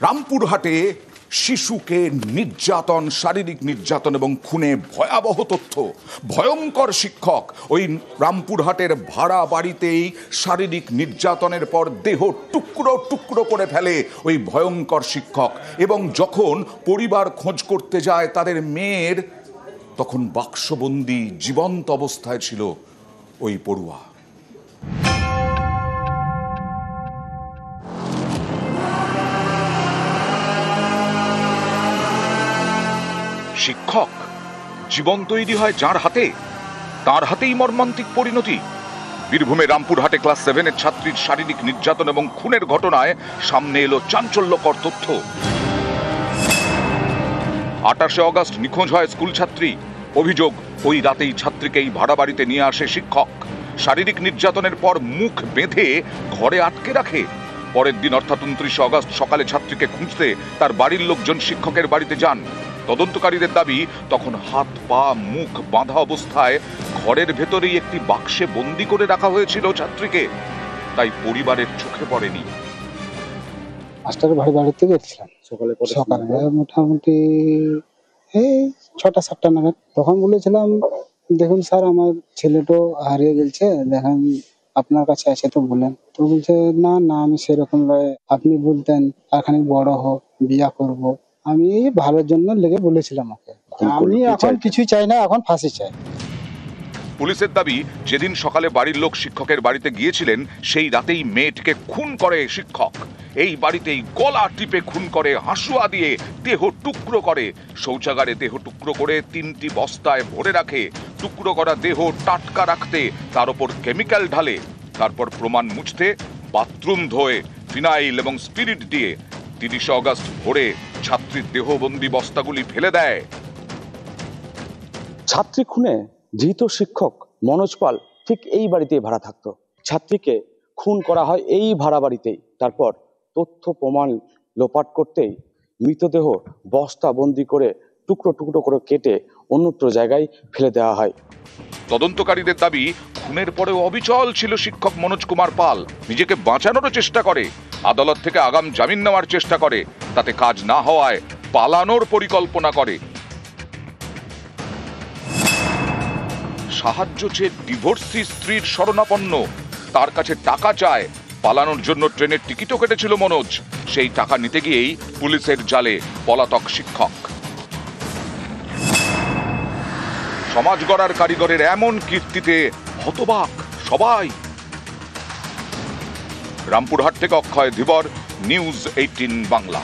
রামপুরহাটে শিশুকে নির্যাতন, শারীরিক নির্যাতন এবং খুনে ভয়াবহ তথ্য। ভয়ঙ্কর শিক্ষক ওই রামপুরহাটের ভাড়া বাড়িতেই শারীরিক নির্যাতনের পর দেহ টুকরো টুকরো করে ফেলে ওই ভয়ঙ্কর শিক্ষক। এবং যখন পরিবার খোঁজ করতে যায় তাদের মেয়ের, তখন বাক্সবন্দি জীবন্ত অবস্থায় ছিল ওই পড়ুয়া। শিক্ষক জীবন তৈরি হয় যার হাতে, তার হাতেই মর্মান্তিক পরিণতি। বীরভূমে রামপুরহাটে ক্লাস 7-এর ছাত্রীর শারীরিক নির্যাতন এবং খুনের ঘটনায় সামনে এলো চাঞ্চল্যকর তথ্য। 28শে অগস্ট নিখোঁজ হয় স্কুল ছাত্রী। অভিযোগ, ওই রাতেই ছাত্রীকেই ভাড়া বাড়িতে নিয়ে আসে শিক্ষক। শারীরিক নির্যাতনের পর মুখ বেঁধে ঘরে আটকে রাখে। পরের দিন অর্থাৎ 29শে অগস্ট সকালে ছাত্রীকে খুঁজতে তার বাড়ির লোকজন শিক্ষকের বাড়িতে যান। তদন্তকারীদের দাবি, তখন হাত পা মুখ বাঁধা অবস্থায় ঘরের ভেতরেই একটি বাক্সে বন্দি করে রাখা হয়েছিল ছাত্রীকে। তাই পরিবারের চোখে পড়েনি। মাস্টারের বাড়িতে গেছিলাম সকালে মোটামুটি এই 6টা-7টা নাগাদ। তখন বলেছিলাম, দেখুন স্যার, আমার ছেলেটা হারিয়ে গেছে, দেখেন আপনার কাছে আছে তো বলেন। তো বলছে, না না আমি সেরকম নয়, আপনি বলতেন এখানে বড় হোক, বিয়া করব। আমি ভালোর জন্য লেগে বলেছিলাম ওকে। আমি এখন কিছুই চাই না, এখন ফাঁসি চাই। পুলিশের দাবি, যেদিন সকালে বাড়ির লোক শিক্ষকের বাড়িতে গিয়েছিলেন সেই রাতেই মেয়েটিকে খুন করে শিক্ষক। এই বাড়িতেই গলা টিপে খুন করে, হাসুয়া দিয়ে দেহ টুকরো করে, শৌচাগারে দেহ টুকরো করে 3টি বস্তায় ভরে রাখে। টুকরো করা দেহ টাটকা রাখতে তার উপর কেমিক্যাল ঢালে। তারপর প্রমাণ মুছতে বাথরুম ধোয়ে ফিনাইল এবং স্পিরিট দিয়ে 30শে অগস্ট ভোরে ছাত্রীর দেহবন্দি বস্তাগুলি ফেলে দেয়। ছাত্রী খুনে ধৃত শিক্ষক মনোজ পাল ঠিক এই বাড়িতেই ভাড়া থাকতো। ছাত্রীকে খুন করা হয় এই ভাড়া বাড়িতেই। তারপর তথ্য প্রমাণ লোপাট করতেই মৃতদেহ বস্তা বন্দি করে টুকরো টুকরো করে কেটে অন্যত্র জায়গায় ফেলে দেওয়া হয়। তদন্তকারীদের দাবি, খুনের পরেও অবিচল ছিল শিক্ষক মনোজ কুমার পাল। নিজেকে বাঁচানোরও চেষ্টা করে, আদালত থেকে আগাম জামিন নেওয়ার চেষ্টা করে। তাতে কাজ না হওয়ায় পালানোর পরিকল্পনা করে। সাহায্য চেয়ে ডিভোর্সি স্ত্রীর শরণাপন্ন, তার কাছে টাকা চায়। পালানোর জন্য ট্রেনের টিকিটও কেটেছিল মনোজ। সেই টাকা নিতে গিয়েই পুলিশের জালে পলাতক শিক্ষক। সমাজ গড়ার কারিগরের এমন কীর্তিতে হতবাক সবাই। রামপুরহাট থেকে অক্ষয় ধীবর, নিউজ 18 বাংলা।